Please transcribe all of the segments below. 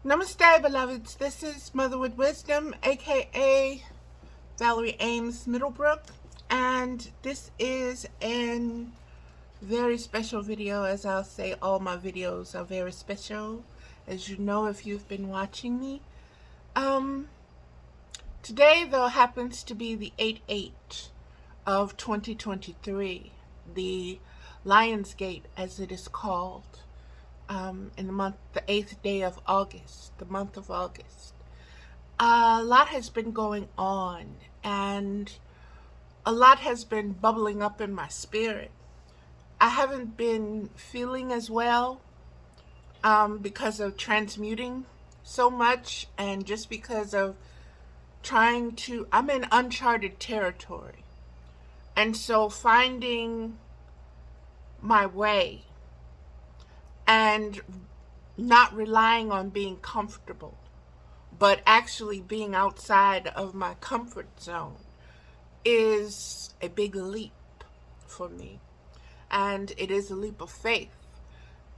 Namaste, beloveds. This is Motherwood Wisdom, aka Valerie Ames Middlebrook, and this is a very special video. As I'll say, all my videos are very special, as you know if you've been watching me. Today, though, happens to be the 8/8 of 2023, the Lionsgate, as it is called. In the 8th day of August, the month of August. A lot has been going on, and a lot has been bubbling up in my spirit. I haven't been feeling as well because of transmuting so much, and just because of I'm in uncharted territory. And so finding my way and not relying on being comfortable, but actually being outside of my comfort zone is a big leap for me. And it is a leap of faith.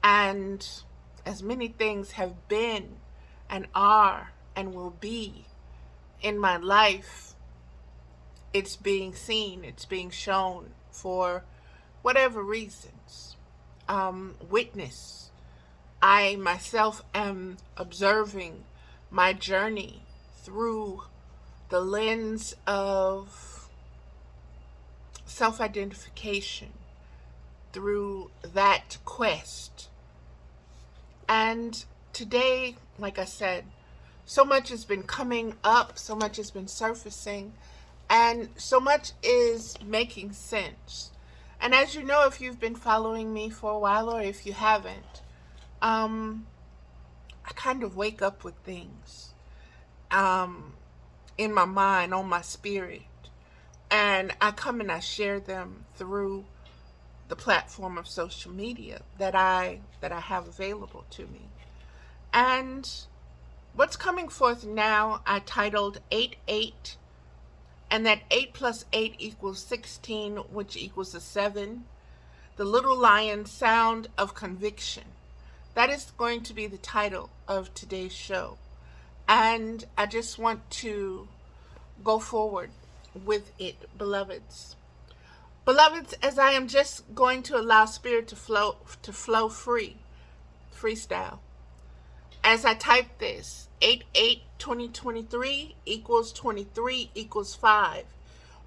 And as many things have been and are and will be in my life, it's being seen, it's being shown for whatever reasons. Witness. I myself am observing my journey through the lens of self-identification, through that quest. And today, like I said, so much has been coming up, so much has been surfacing, and so much is making sense. And as you know, if you've been following me for a while, or if you haven't, I kind of wake up with things in my mind, on my spirit, and I come and I share them through the platform of social media that I have available to me. And what's coming forth now, I titled 8/8, and that 8 plus 8 equals 16, which equals a 7. The Little Lion Sound of Conviction. That is going to be the title of today's show. And I just want to go forward with it, beloveds. Beloveds, as I am just going to allow spirit to flow freestyle. As I type this, 8/8/2023 equals 23 equals 5.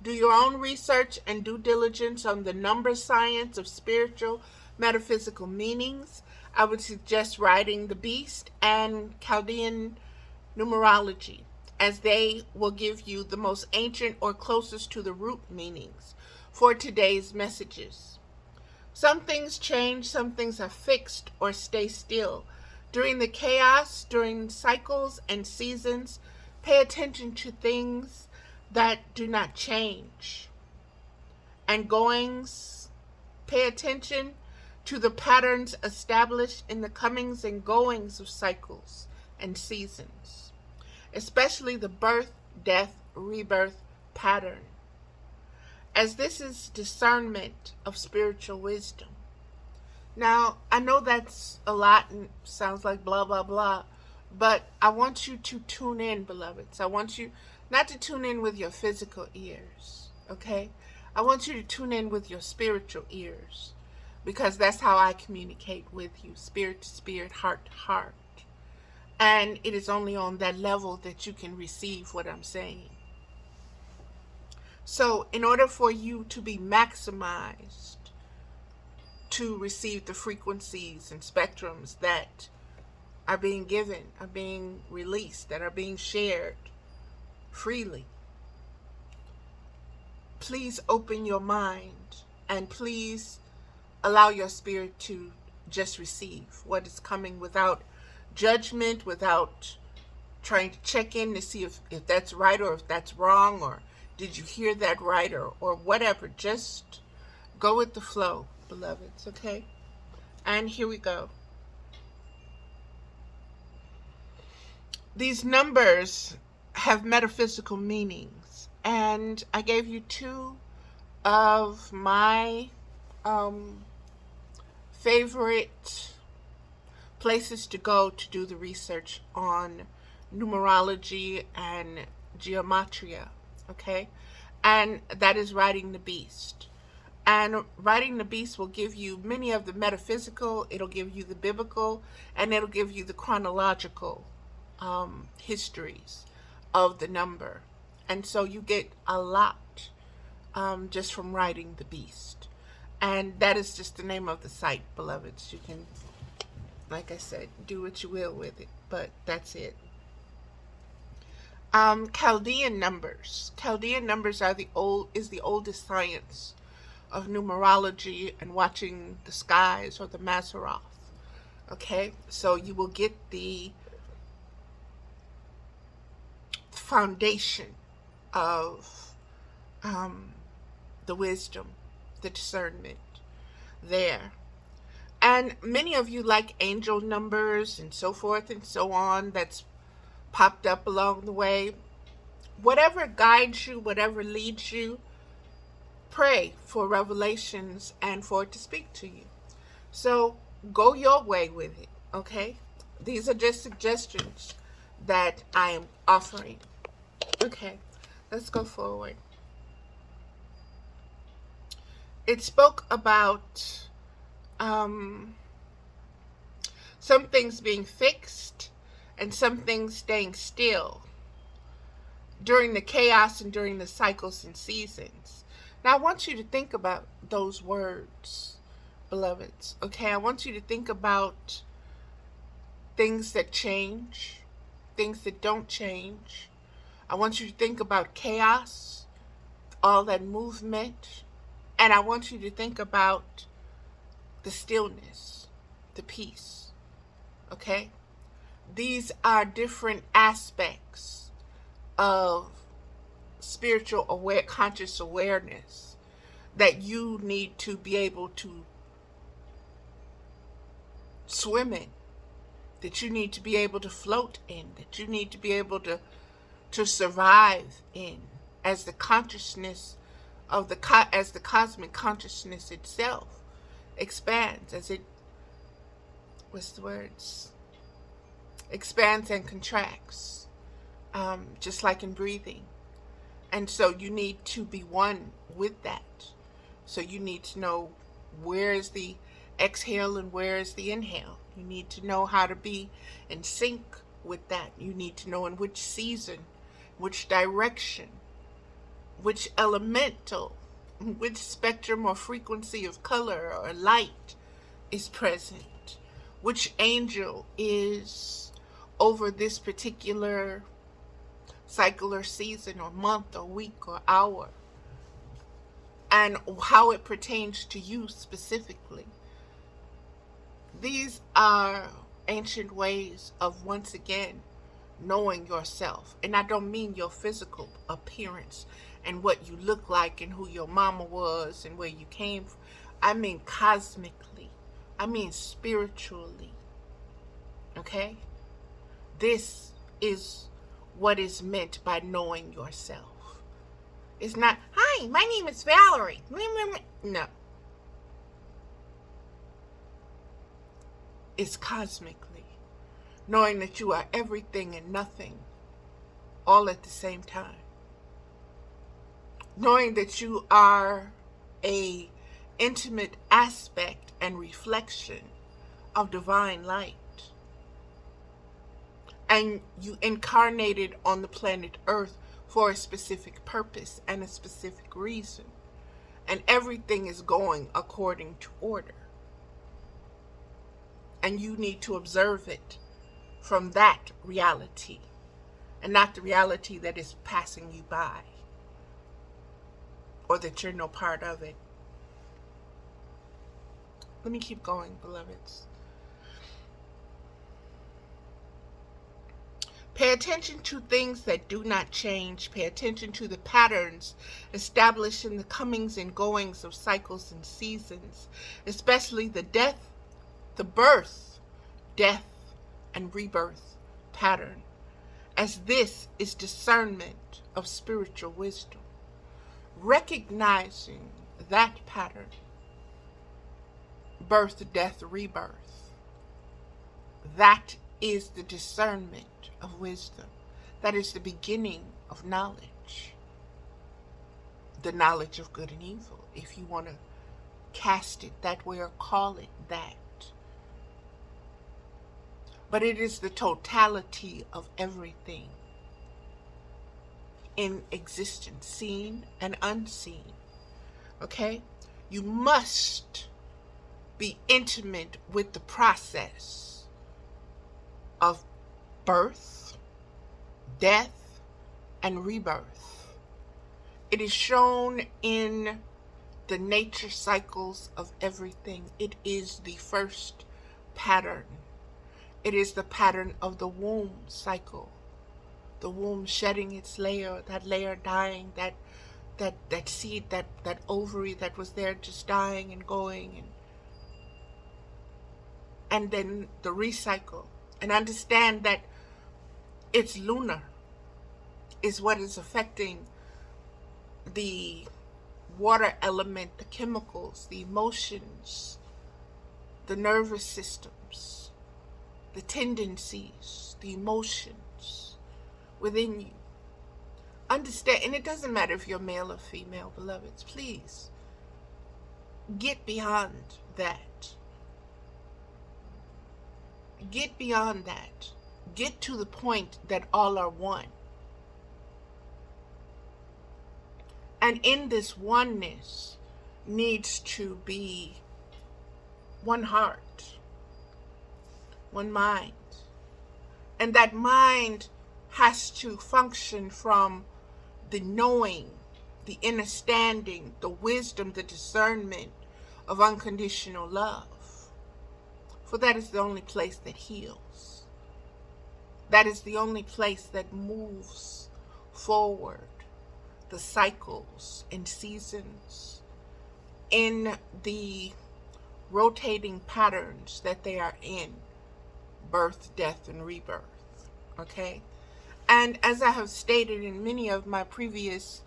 Do your own research and due diligence on the number science of spiritual metaphysical meanings. I would suggest writing the Beast and Chaldean numerology, as they will give you the most ancient or closest to the root meanings for today's messages. Some things change, some things are fixed or stay still. During the chaos, during cycles and seasons, pay attention to things that do not change. And goings, pay attention to the patterns established in the comings and goings of cycles and seasons, especially the birth, death, rebirth pattern, as this is discernment of spiritual wisdom. Now, I know that's a lot and sounds like blah, blah, blah, but I want you to tune in, beloveds. I want you not to tune in with your physical ears, okay? I want you to tune in with your spiritual ears, because that's how I communicate with you, spirit to spirit, heart to heart. And it is only on that level that you can receive what I'm saying. So, in order for you to be maximized, to receive the frequencies and spectrums that are being given, are being released, that are being shared freely, please open your mind and please allow your spirit to just receive what is coming without judgment, without trying to check in to see if that's right or if that's wrong, or did you hear that right, or whatever. Just go with the flow, beloveds, okay? And here we go. These numbers have metaphysical meanings, and I gave you two of my favorite places to go to do the research on numerology and geometria, okay? And that is Riding the Beast. And Riding the Beast will give you many of the metaphysical, it'll give you the biblical, and it'll give you the chronological histories of the number. And so you get a lot just from Riding the Beast. And that is just the name of the site, beloveds. You can, like I said, do what you will with it, but that's it. Chaldean numbers. Chaldean numbers are the oldest science of numerology and watching the skies, or the Mazzaroth. Okay, so you will get the foundation of the wisdom, the discernment there. And many of you like angel numbers and so forth and so on. That's popped up along the way. Whatever guides you, whatever leads you, pray for revelations and for it to speak to you. So go your way with it, okay? These are just suggestions that I am offering. Okay, let's go forward. It spoke about some things being fixed and some things staying still during the chaos and during the cycles and seasons. Now, I want you to think about those words, beloveds, okay? I want you to think about things that change, things that don't change. I want you to think about chaos, all that movement, and I want you to think about the stillness, the peace, okay? These are different aspects of spiritual conscious awareness that you need to be able to swim in, that you need to be able to float in, that you need to be able to survive in, as the consciousness of as the cosmic consciousness itself expands, as it, what's the words, expands and contracts, just like in breathing. And so you need to be one with that. So you need to know where is the exhale and where is the inhale. You need to know how to be in sync with that. You need to know in which season, which direction, which elemental, which spectrum or frequency of color or light is present, which angel is over this particular cycle or season or month or week or hour, and how it pertains to you specifically. These are ancient ways of, once again, knowing yourself. And I don't mean your physical appearance and what you look like and who your mama was and where you came from. I mean cosmically. I mean spiritually. Okay? This is what is meant by knowing yourself. It's not, hi, my name is Valerie. No. It's cosmically. Knowing that you are everything and nothing all at the same time. Knowing that you are a intimate aspect and reflection of divine light. And you incarnated on the planet Earth for a specific purpose and a specific reason. And everything is going according to order. And you need to observe it from that reality and not the reality that is passing you by or that you're no part of it. Let me keep going, beloveds. Pay attention to things that do not change. Pay attention to the patterns established in the comings and goings of cycles and seasons, especially the death, the birth, death, and rebirth pattern, as this is discernment of spiritual wisdom. Recognizing that pattern, birth, death, rebirth, That is the discernment of wisdom. That is the beginning of knowledge. The knowledge of good and evil, if you want to cast it that way or call it that. But it is the totality of everything in existence, seen and unseen. Okay? You must be intimate with the process of birth, death, and rebirth. It is shown in the nature cycles of everything. It is the first pattern. It is the pattern of the womb cycle. The womb shedding its layer, that layer dying, that seed, that ovary that was there just dying and going, and then the recycle. And understand that it's lunar is what is affecting the water element, the chemicals, the emotions, the nervous systems, the tendencies, the emotions within you. Understand, and it doesn't matter if you're male or female, beloveds, please get beyond that. Get beyond that. Get to the point that all are one. And in this oneness needs to be one heart, one mind. And that mind has to function from the knowing, the understanding, the wisdom, the discernment of unconditional love. For that is the only place that heals. That is the only place that moves forward the cycles and seasons in the rotating patterns that they are in, birth, death, and rebirth. Okay? And as I have stated in many of my previous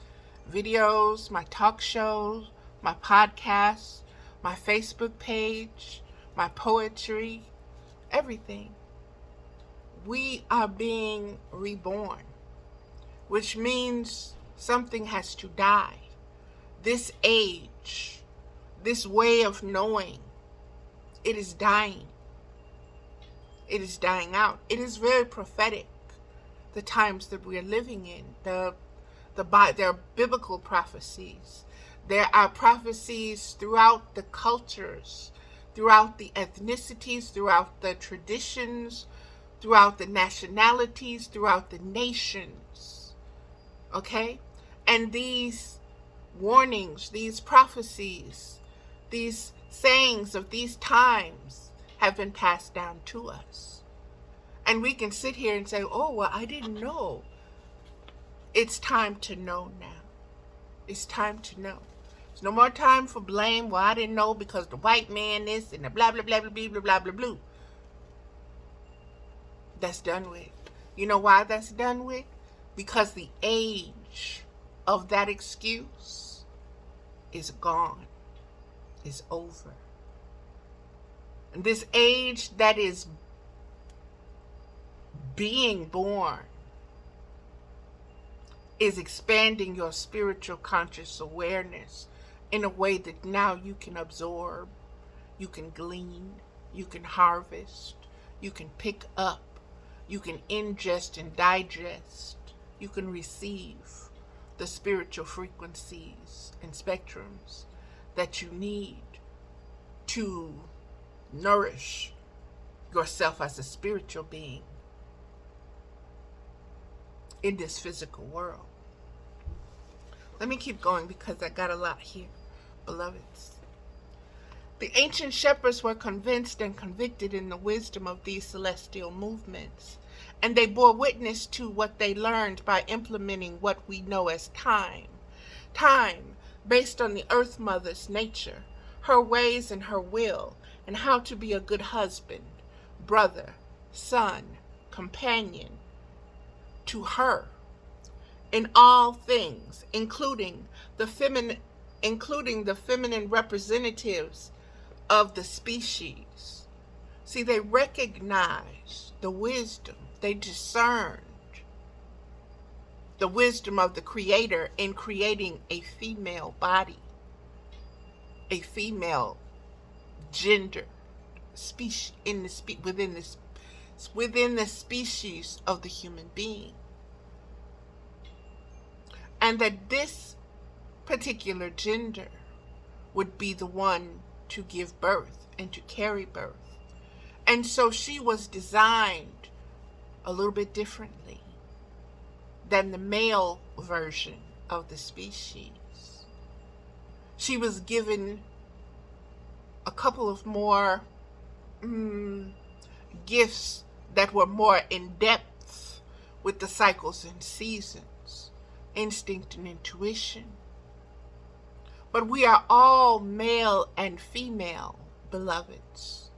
videos, my talk shows, my podcasts, my Facebook page, my poetry, everything, we are being reborn, which means something has to die. This age, this way of knowing, it is dying. It is dying out. It is very prophetic, the times that we are living in. There are biblical prophecies. There are prophecies throughout the cultures, throughout the ethnicities, throughout the traditions, throughout the nationalities, throughout the nations. Okay? And these warnings, these prophecies, these sayings of these times have been passed down to us. And we can sit here and say, oh, well, I didn't know. It's time to know now. It's time to know. There's no more time for blame. Well, I didn't know because the white man this and the blah, blah, blah, blah, blah, blah, blah, blah, blah. That's done with. You know why that's done with? Because the age of that excuse is gone. Is over. And this age that is being born is expanding your spiritual conscious awareness in a way that now you can absorb, you can glean, you can harvest, you can pick up, you can ingest and digest, you can receive the spiritual frequencies and spectrums that you need to nourish yourself as a spiritual being in this physical world. Let me keep going because I got a lot here, beloveds. The ancient shepherds were convinced and convicted in the wisdom of these celestial movements, and they bore witness to what they learned by implementing what we know as time. Time based on the Earth Mother's nature, her ways and her will, and how to be a good husband, brother, son, companion to her in all things, including the feminine representatives of the species. See, they recognized the wisdom. They discerned the wisdom of the Creator in creating a female body, a female gender, species within the species of the human being, and that this particular gender would be the one to give birth and to carry birth. And so she was designed a little bit differently than the male version of the species. She was given a couple of more gifts that were more in depth with the cycles and seasons, instinct and intuition. But we are all male and female, beloveds.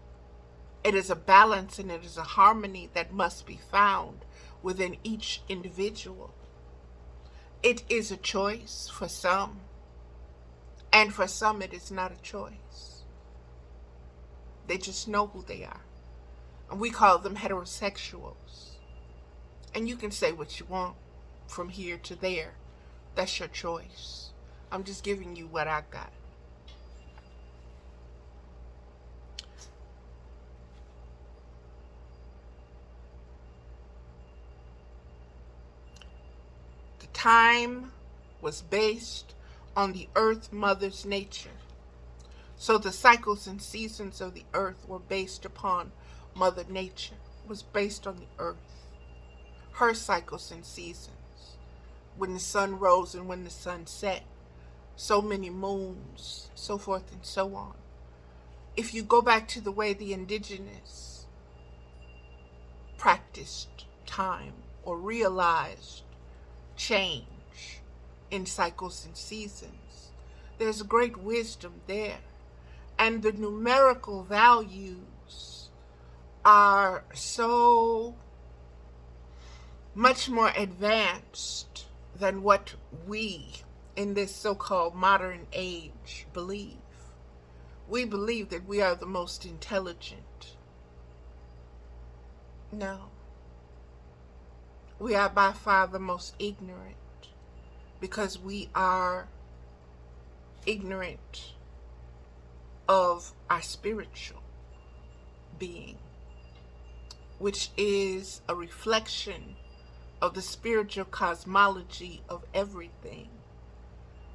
It is a balance and it is a harmony that must be found within each individual. It is a choice for some, and for some it is not a choice. They just know who they are. And we call them heterosexuals. And you can say what you want from here to there. That's your choice. I'm just giving you what I got. The time was based on the Earth Mother's nature. So the cycles and seasons of the earth were based upon Mother Nature, was based on the earth, her cycles and seasons. When the sun rose and when the sun set, so many moons, so forth and so on. If you go back to the way the indigenous practiced time or realized change in cycles and seasons, there's great wisdom there. And the numerical values are so much more advanced than what we in this so-called modern age believe. We believe that we are the most intelligent. No. We are by far the most ignorant, because we are ignorant of our spiritual being, which is a reflection of the spiritual cosmology of everything.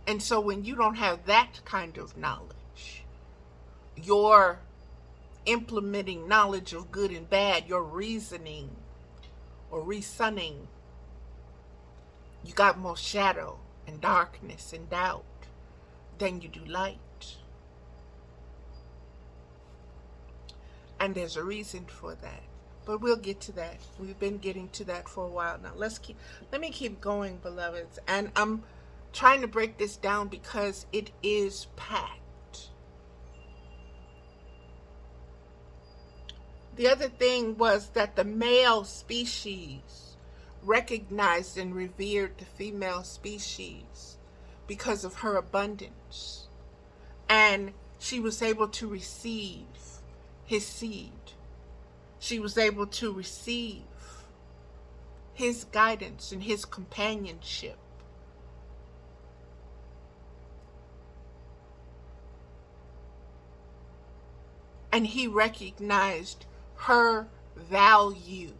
And so when you don't have that kind of knowledge, your implementing knowledge of good and bad, your reasoning or reasoning, you got more shadow and darkness and doubt than you do light. And there's a reason for that. But we'll get to that. We've been getting to that for a while now. Let me keep going, beloveds. And I'm trying to break this down because it is packed. The other thing was that the male species recognized and revered the female species because of her abundance. And she was able to receive his seed. She was able to receive his guidance and his companionship. And he recognized her value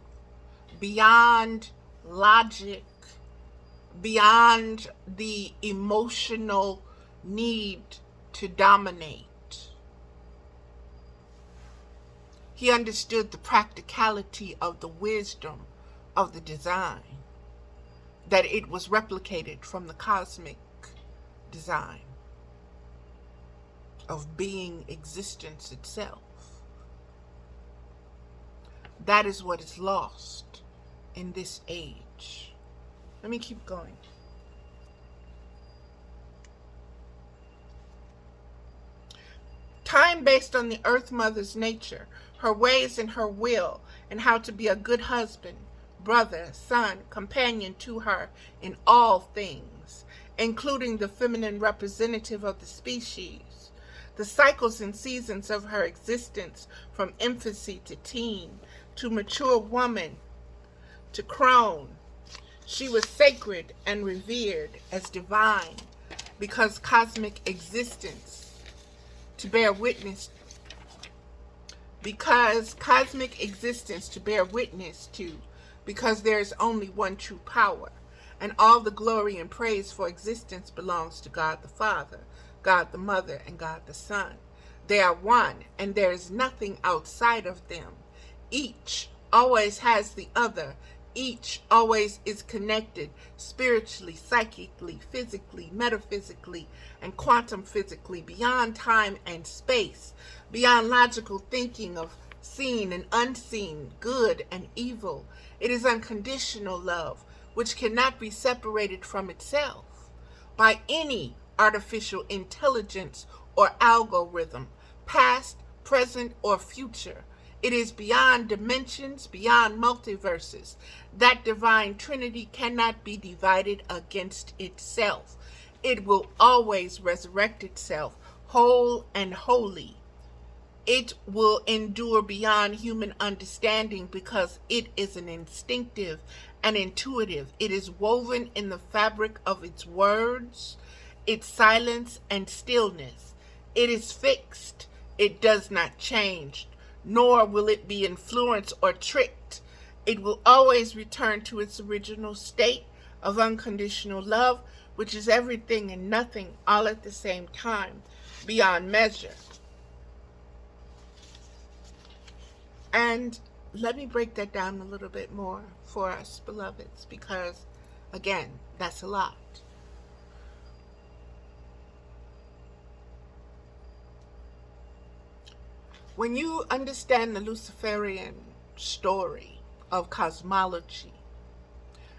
beyond logic, beyond the emotional need to dominate. He understood the practicality of the wisdom of the design, that it was replicated from the cosmic design of being existence itself. That is what is lost in this age. Let me keep going. Time based on the Earth Mother's nature, her ways and her will, and how to be a good husband, brother, son, companion to her in all things, including the feminine representative of the species. the cycles and seasons of her existence from infancy to teen, to mature woman, to crone. She was sacred and revered as divine because cosmic existence to bear witness to, because there is only one true power, and all the glory and praise for existence belongs to God the Father, God the Mother, and God the Son. They are one, and there is nothing outside of them. Each always has the other. Each always is connected spiritually, psychically, physically, metaphysically, and quantum physically, beyond time and space, beyond logical thinking of seen and unseen, good and evil. It is unconditional love, which cannot be separated from itself by any artificial intelligence or algorithm, past, present, or future. It is beyond dimensions, beyond multiverses. That divine trinity cannot be divided against itself. It will always resurrect itself, whole and holy. It will endure beyond human understanding because it is an instinctive and intuitive. It is woven in the fabric of its words, its silence and stillness. It is fixed. It does not change, nor will it be influenced or tricked. It will always return to its original state of unconditional love, which is everything and nothing all at the same time, beyond measure. And let me break that down a little bit more for us, beloveds, because, again, that's a lot. When you understand the Luciferian story of cosmology,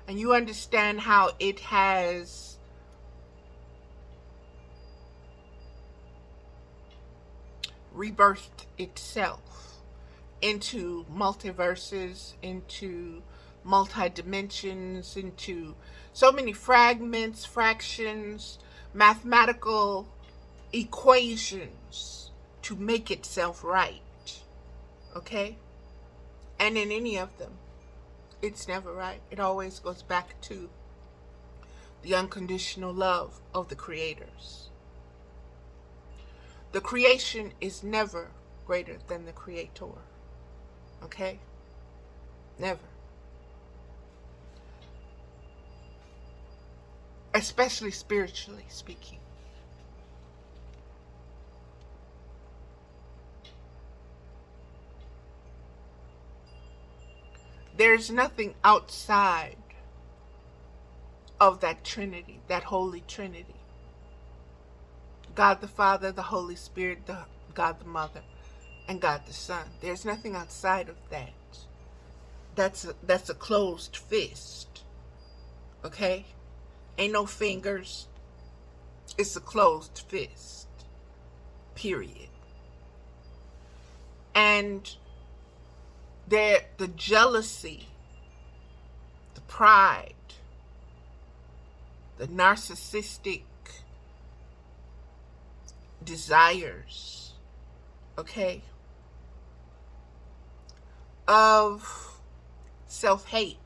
and you understand how it has rebirthed itself into multiverses, into multi-dimensions, into so many fragments, fractions, mathematical equations to make itself right, okay? And in any of them, it's never right. It always goes back to the unconditional love of the creators. The creation is never greater than the creator. Okay? Never. Especially spiritually speaking. There's nothing outside of that Trinity, that Holy Trinity. God the Father, the Holy Spirit, God the Mother, and God the Son. There's nothing outside of that. That's a closed fist. Okay? Ain't no fingers. It's a closed fist. Period. And the jealousy, the pride, the narcissistic desires, okay, of self-hate.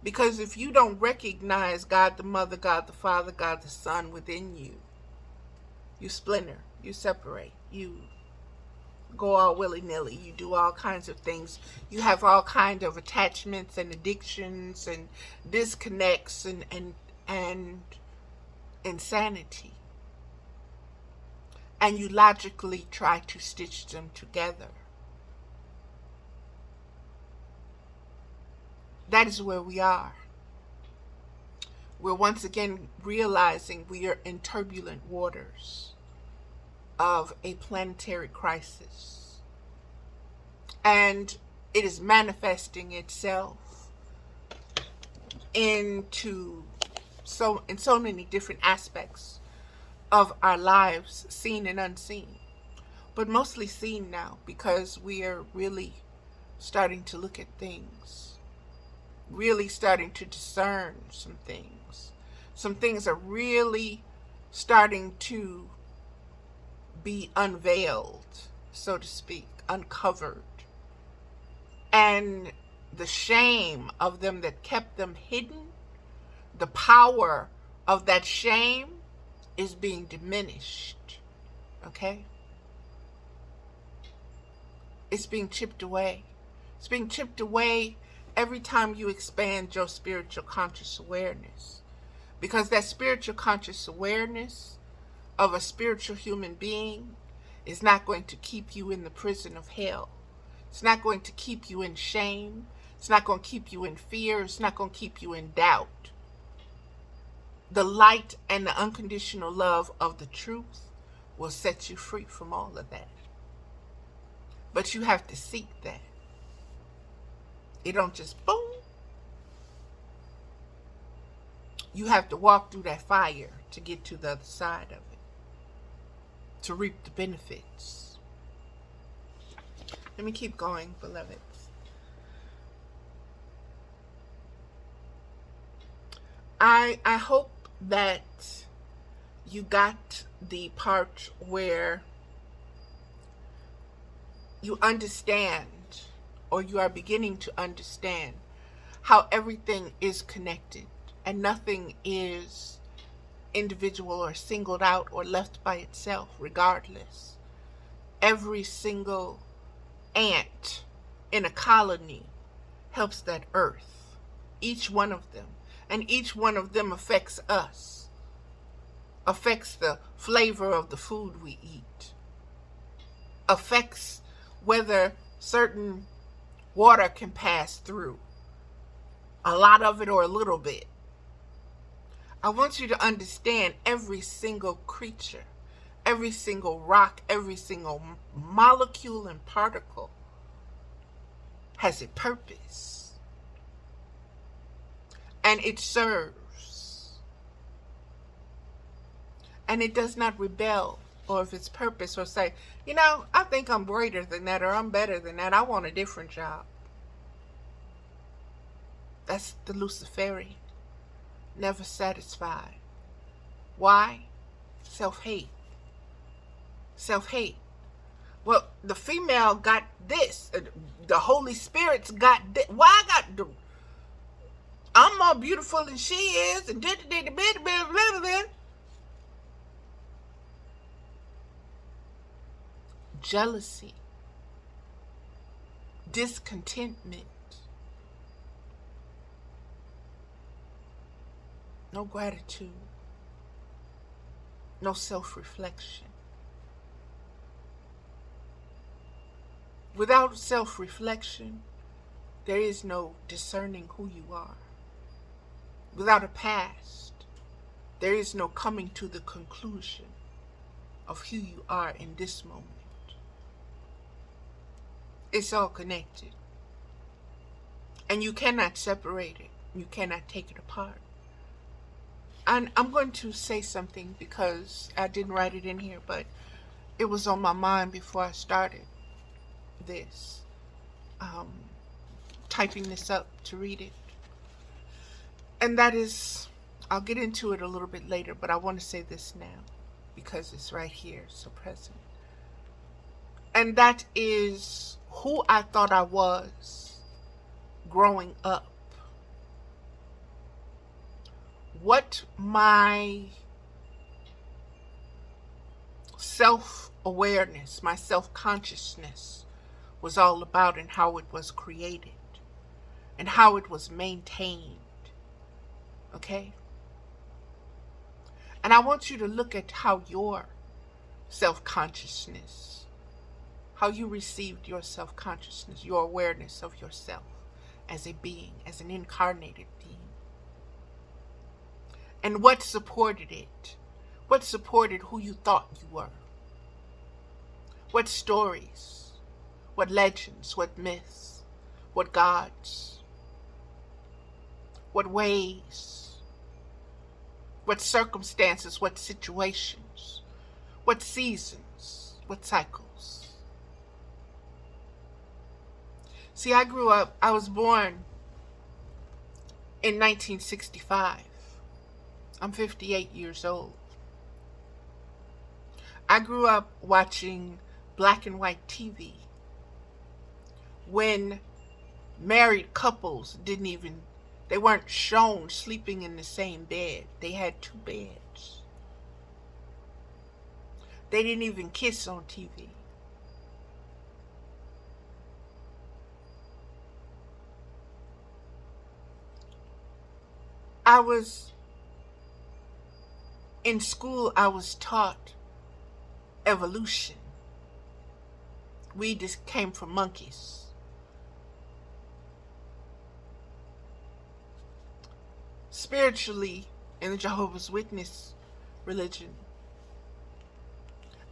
Because if you don't recognize God the Mother, God the Father, God the Son within you, you splinter, you separate, you go all willy-nilly, you do all kinds of things. You have all kinds of attachments and addictions and disconnects and insanity. And you logically try to stitch them together. That is where we are. We're once again realizing we are in turbulent waters of a planetary crisis. And it is manifesting itself in so many different aspects of our lives, seen and unseen. But mostly seen now, because we are really starting to look at things, really starting to discern some things. Some things are really starting to be unveiled, so to speak, uncovered. And the shame of them that kept them hidden, the power of that shame is being diminished. Okay? It's being chipped away. It's being chipped away every time you expand your spiritual conscious awareness. Because that spiritual conscious awareness of a spiritual human being is not going to keep you in the prison of hell. It's not going to keep you in shame. It's not going to keep you in fear. It's not going to keep you in doubt. The light and the unconditional love of the truth will set you free from all of that. But you have to seek that. It don't just boom. You have to walk through that fire to get to the other side of it, to reap the benefits. Let me keep going, beloveds. I hope that you got the part where you understand, or you are beginning to understand, how everything is connected and nothing is individual or singled out or left by itself, regardless. Every single ant in a colony helps that earth, each one of them. And each one of them affects us, affects the flavor of the food we eat, affects whether certain water can pass through, a lot of it or a little bit. I want you to understand every single creature, every single rock, every single molecule and particle has a purpose. And it serves. And it does not rebel of its purpose or say, you know, I think I'm greater than that, or I'm better than that. I want a different job. That's the Luciferian. Never satisfied. Why? Self-hate. Self-hate. Well, the female got this. The Holy Spirit's got this. Why I got the... I'm more beautiful than she is, and jealousy, discontentment, no gratitude, no self-reflection. Without self-reflection, there is no discerning who you are. Without a past, there is no coming to the conclusion of who you are in this moment. It's all connected. And you cannot separate it. You cannot take it apart. And I'm going to say something because I didn't write it in here, but it was on my mind before I started this. Typing this up to read it. And that is, I'll get into it a little bit later, but I want to say this now because it's right here, so present. And that is who I thought I was growing up. What my self-awareness, my self-consciousness was all about, and how it was created and how it was maintained. Okay? And I want you to look at how your self-consciousness, how you received your self-consciousness, your awareness of yourself as a being, as an incarnated being. And what supported it? What supported who you thought you were? What stories? What legends? What myths? What gods? What ways? What circumstances? What situations? What seasons? What cycles? See, I was born in 1965. I'm 58 years old. I grew up watching black and white TV when married couples they weren't shown sleeping in the same bed. They had two beds. They didn't even kiss on TV. In school, I was taught evolution. We just came from monkeys. Spiritually, in the Jehovah's Witness religion,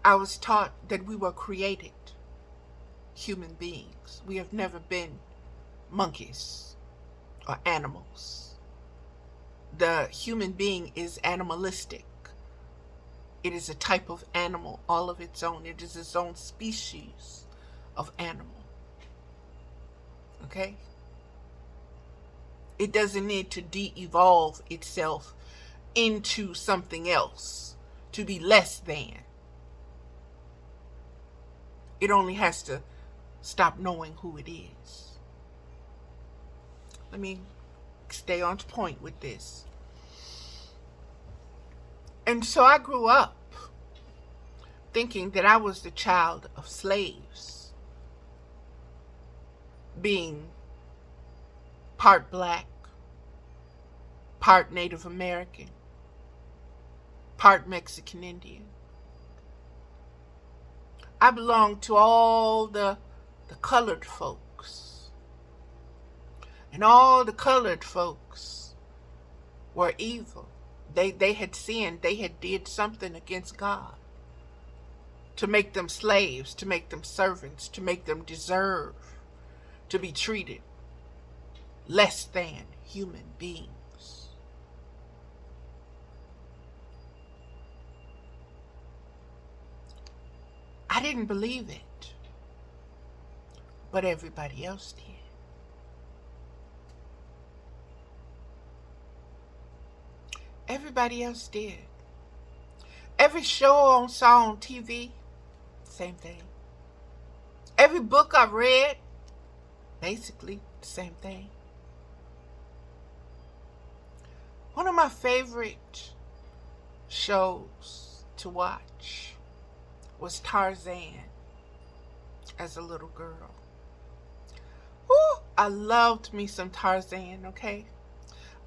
I was taught that we were created human beings. We have never been monkeys or animals. The human being is animalistic. It is a type of animal all of its own. It is its own species of animal. Okay? It doesn't need to de-evolve itself into something else to be less than. It only has to stop knowing who it is. Let me stay on point with this. And so I grew up thinking that I was the child of slaves, being part black, part Native American, part Mexican Indian. I belonged to all the colored folks. And all the colored folks were evil. They had sinned. They had did something against God to make them slaves, to make them servants, to make them deserve to be treated less than human beings. I didn't believe it, but everybody else did. Everybody else did. Every show I saw on TV, same thing. Every book I read, basically the same thing. One of my favorite shows to watch was Tarzan as a little girl. Woo, I loved me some Tarzan, okay?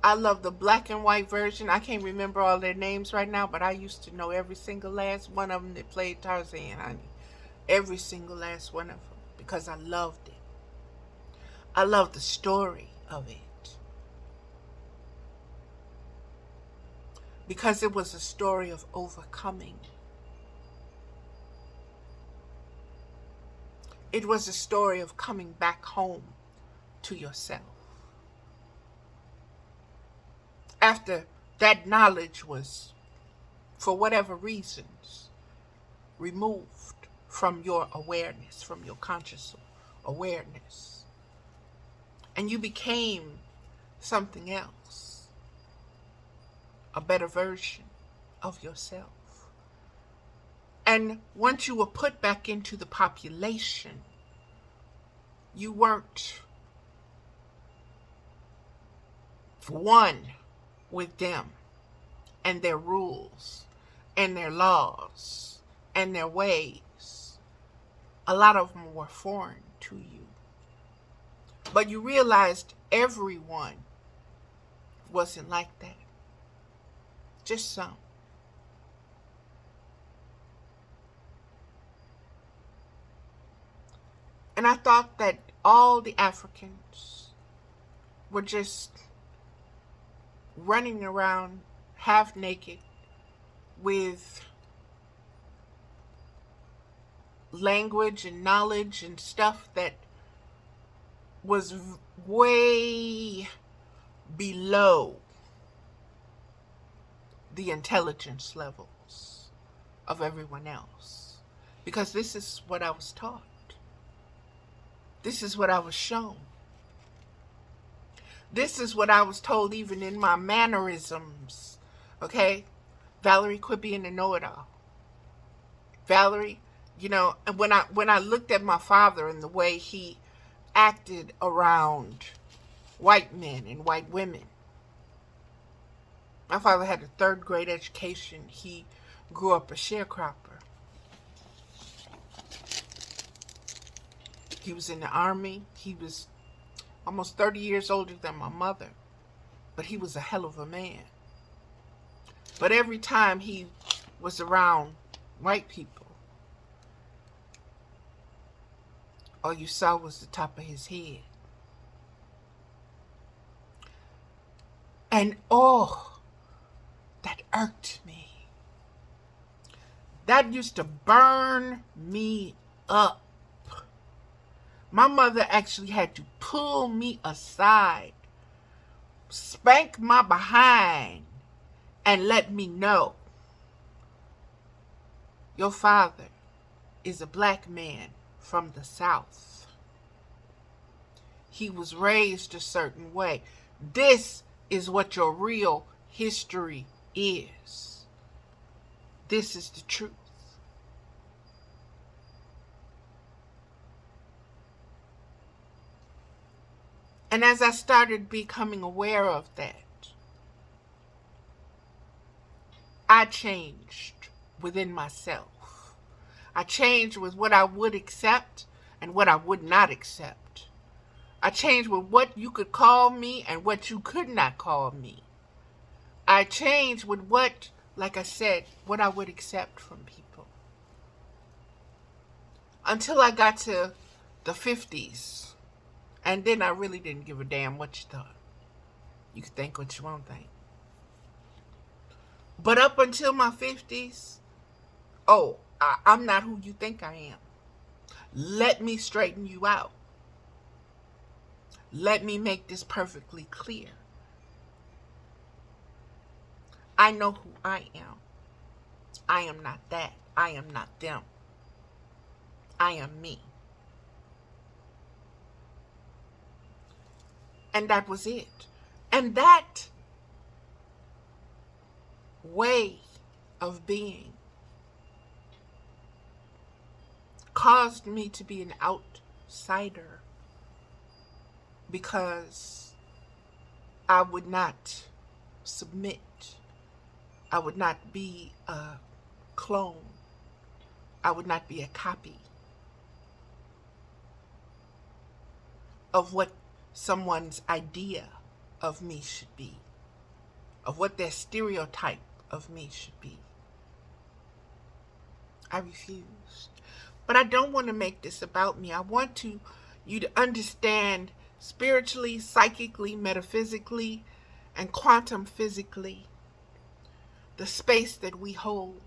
I love the black and white version. I can't remember all their names right now, but I used to know every single last one of them that played Tarzan, honey. Every single last one of them, because I loved it. I loved the story of it. Because it was a story of overcoming. It was a story of coming back home to yourself. After that knowledge was, for whatever reasons, removed from your awareness, from your conscious awareness, and you became something else, a better version of yourself. And once you were put back into the population, you weren't one with them and their rules and their laws and their ways. A lot of them were foreign to you. But you realized everyone wasn't like that. Just some. And I thought that all the Africans were just running around half naked with language and knowledge and stuff that was way below the intelligence levels of everyone else. Because this is what I was taught. This is what I was shown. This is what I was told even in my mannerisms. Okay? Valerie quit being a know-it-all. Valerie, and when I looked at my father and the way he acted around white men and white women. My father had a third grade education. He grew up a sharecropper. He was in the army. He was almost 30 years older than my mother, but he was a hell of a man. But every time he was around white people, all you saw was the top of his head. And that irked me. That used to burn me up. My mother actually had to pull me aside, spank my behind, and let me know, your father is a black man from the South. He was raised a certain way. This is what your real history is. This is the truth. And as I started becoming aware of that, I changed within myself. I changed with what I would accept and what I would not accept. I changed with what you could call me and what you could not call me. I changed with what, like I said, what I would accept from people. Until I got to the 50s. And then I really didn't give a damn what you thought. You can think what you want to think. But up until my 50s, I'm not who you think I am. Let me straighten you out. Let me make this perfectly clear. I know who I am. I am not that. I am not them. I am me. And that was it. And that way of being caused me to be an outsider because I would not submit. I would not be a clone. I would not be a copy of what someone's idea of me should be, of what their stereotype of me should be. I refused. But I don't want to make this about me. I want you to understand spiritually, psychically, metaphysically, and quantum physically the space that we hold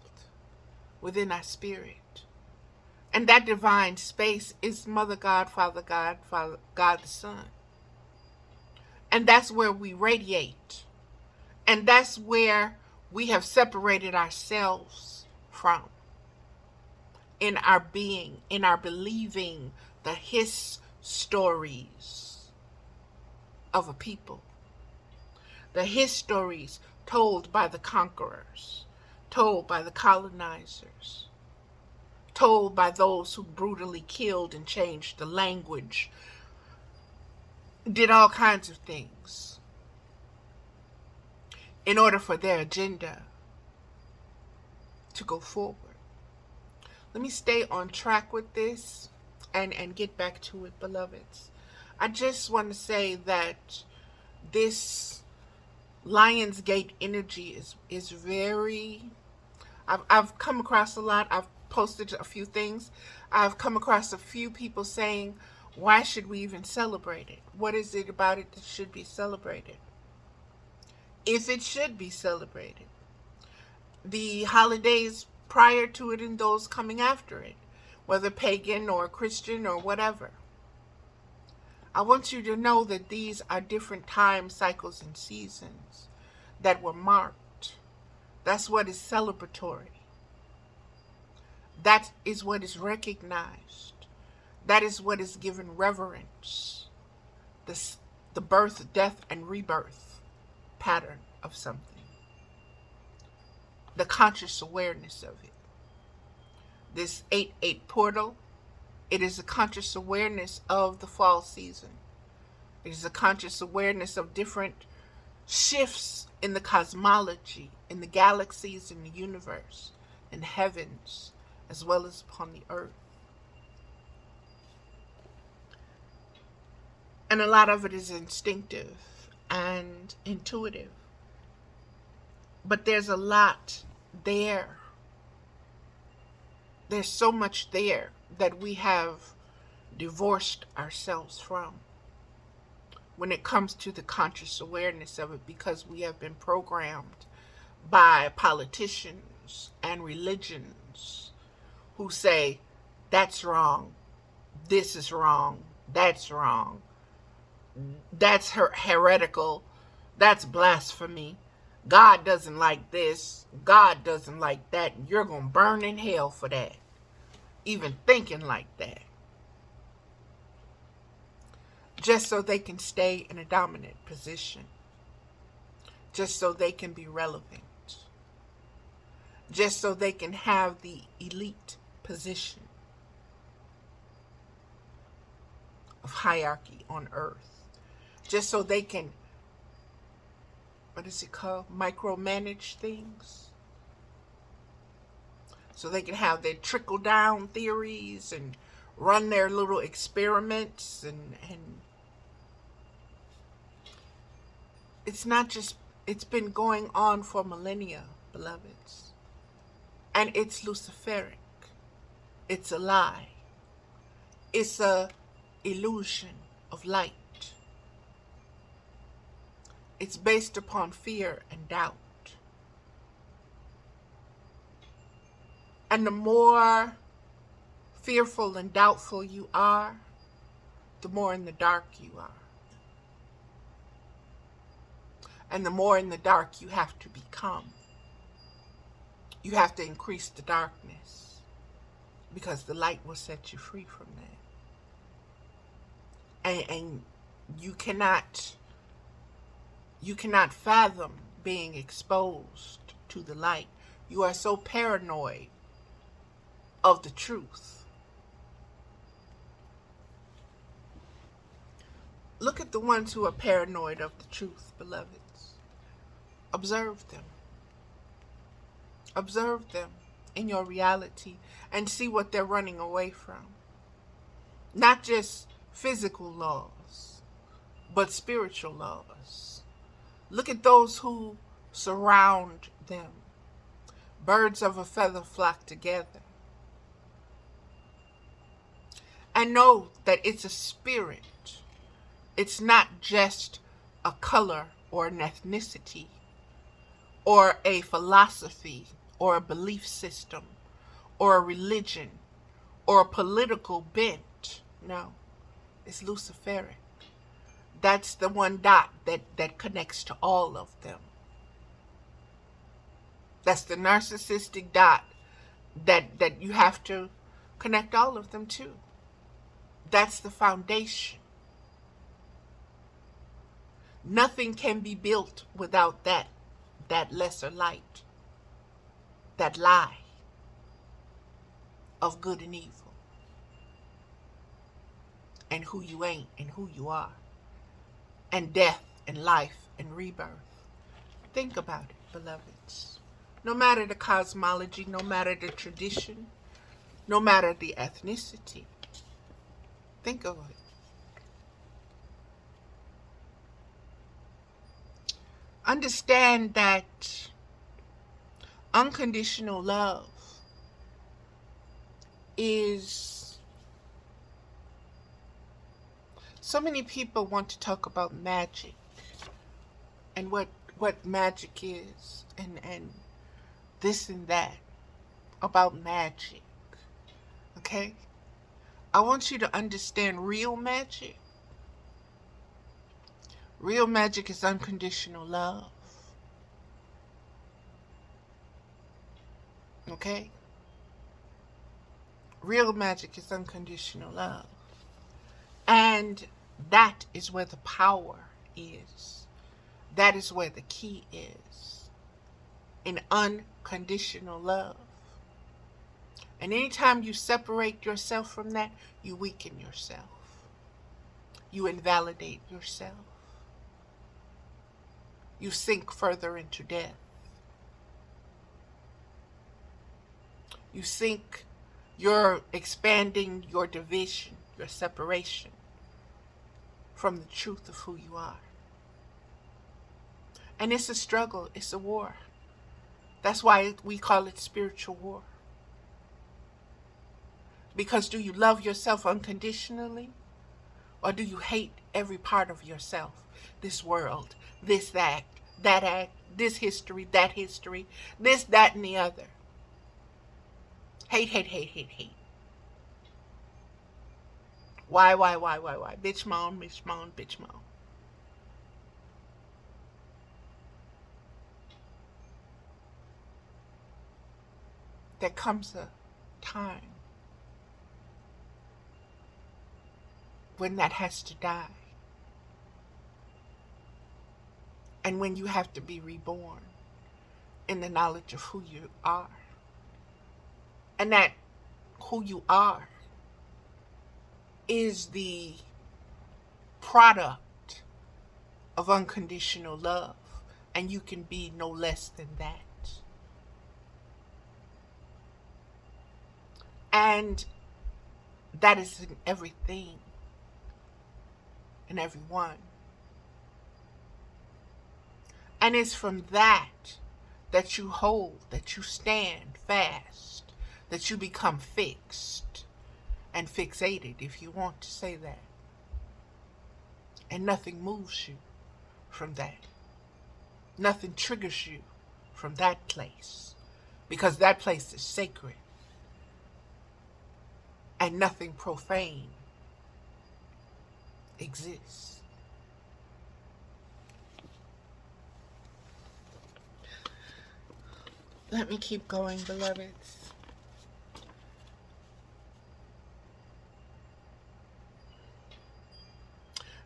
within our spirit. And that divine space is Mother God, Father God, God the Son. And that's where we radiate. And that's where we have separated ourselves from. In our being, in our believing the his stories of a people. The his stories told by the conquerors, told by the colonizers, told by those who brutally killed and changed the language, did all kinds of things in order for their agenda to go forward. Let me stay on track with this and get back to it, beloveds. I just want to say that this Lionsgate energy is very... I've come across a lot. I've posted a few things. I've come across a few people saying, why should we even celebrate it? What is it about it that should be celebrated? If it should be celebrated. The holidays prior to it and those coming after it, whether pagan or Christian or whatever. I want you to know that these are different time cycles and seasons that were marked. That's what is celebratory. That is what is recognized. That is what is given reverence. The birth, death, and rebirth pattern of something. The conscious awareness of it. This 8-8 portal, it is a conscious awareness of the fall season. It is a conscious awareness of different shifts in the cosmology, in the galaxies, in the universe, in the heavens, as well as upon the earth. And a lot of it is instinctive and intuitive. But there's a lot there. There's so much there that we have divorced ourselves from when it comes to the conscious awareness of it, because we have been programmed by politicians and religions who say, that's wrong, this is wrong, that's wrong, that's heretical, that's blasphemy, God doesn't like this, God doesn't like that, and you're going to burn in hell for that. Even thinking like that. Just so they can stay in a dominant position. Just so they can be relevant. Just so they can have the elite position of hierarchy on earth. Just so they can, what is it called? Micromanage things. So they can have their trickle-down theories and run their little experiments. And it's not just, it's been going on for millennia, beloveds. And it's Luciferic. It's a lie. It's a illusion of light. It's based upon fear and doubt. And the more fearful and doubtful you are, the more in the dark you are. And the more in the dark you have to become. You have to increase the darkness, because the light will set you free from that. And you cannot fathom being exposed to the light. You are so paranoid of the truth. Look at the ones who are paranoid of the truth, beloveds. Observe them. Observe them in your reality and see what they're running away from. Not just physical laws, but spiritual laws. Look at those who surround them. Birds of a feather flock together. And know that it's a spirit. It's not just a color or an ethnicity or a philosophy or a belief system or a religion or a political bent. No, it's Luciferic. That's the one dot that connects to all of them. That's the narcissistic dot that you have to connect all of them to. That's the foundation. Nothing can be built without that lesser light, that lie of good and evil, and who you ain't and who you are, and death and life and rebirth. Think about it, beloveds. No matter the cosmology, no matter the tradition, no matter the ethnicity, think of it. Understand that unconditional love is... So many people want to talk about magic and what magic is and this and that about magic. Okay? I want you to understand real magic. Real magic is unconditional love. Okay? Real magic is unconditional love. And that is where the power is. That is where the key is. In unconditional love. And anytime you separate yourself from that, you weaken yourself. You invalidate yourself. You sink further into death. You're expanding your division, your separation from the truth of who you are. And it's a struggle, it's a war. That's why we call it spiritual war. Because do you love yourself unconditionally? Or do you hate every part of yourself? This world, this act, this history, that history, this, that, and the other. Hate, hate, hate, hate, hate. Why? Bitch moan, bitch moan, bitch moan. There comes a time when that has to die. And when you have to be reborn in the knowledge of who you are. And that who you are is the product of unconditional love. And you can be no less than that. And that is in everything and everyone. And it's from that you hold, that you stand fast, that you become fixed and fixated, if you want to say that. And nothing moves you from that. Nothing triggers you from that place, because that place is sacred. And nothing profane exists. Let me keep going, beloveds.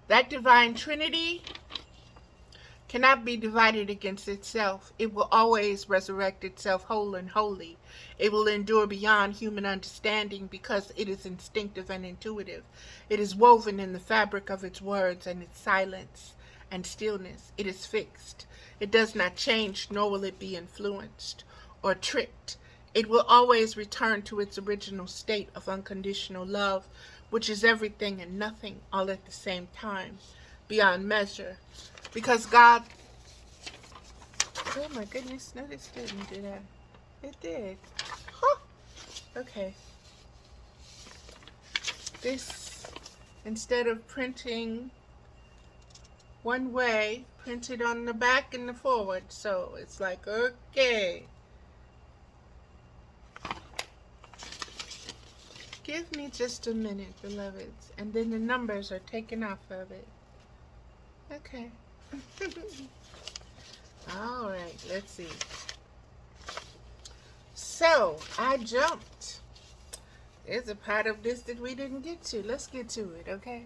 That divine Trinity cannot be divided against itself. It will always resurrect itself whole and holy. It will endure beyond human understanding because it is instinctive and intuitive. It is woven in the fabric of its words and its silence and stillness. It is fixed. It does not change, nor will it be influenced or tricked. It will always return to its original state of unconditional love, which is everything and nothing all at the same time, beyond measure. Because God, oh my goodness, no, this didn't do that. It did. Huh. Okay. This, instead of printing one way, printed on the back and the forward. So it's like, okay. Give me just a minute, beloveds. And then the numbers are taken off of it. Okay. All right, let's see. So, I jumped. There's a part of this that we didn't get to. Let's get to it, okay?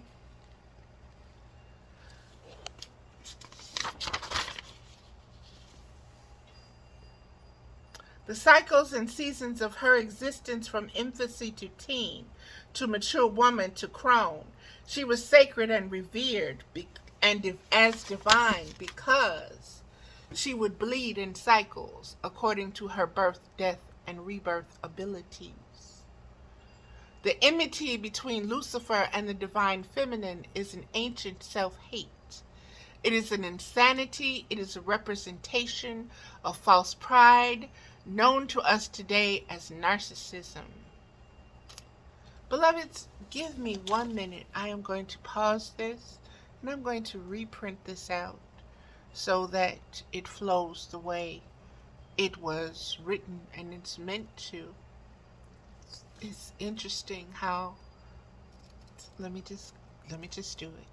The cycles and seasons of her existence from infancy to teen, to mature woman to crone. She was sacred and revered and as divine because she would bleed in cycles according to her birth, death, and rebirth abilities. The enmity between Lucifer and the divine feminine is an ancient self-hate. It is an insanity. It is a representation of false pride, known to us today as narcissism. Beloveds, give me 1 minute. I am going to pause this, and I'm going to reprint this out so that it flows the way it was written and it's meant to. It's interesting how, let me just do it.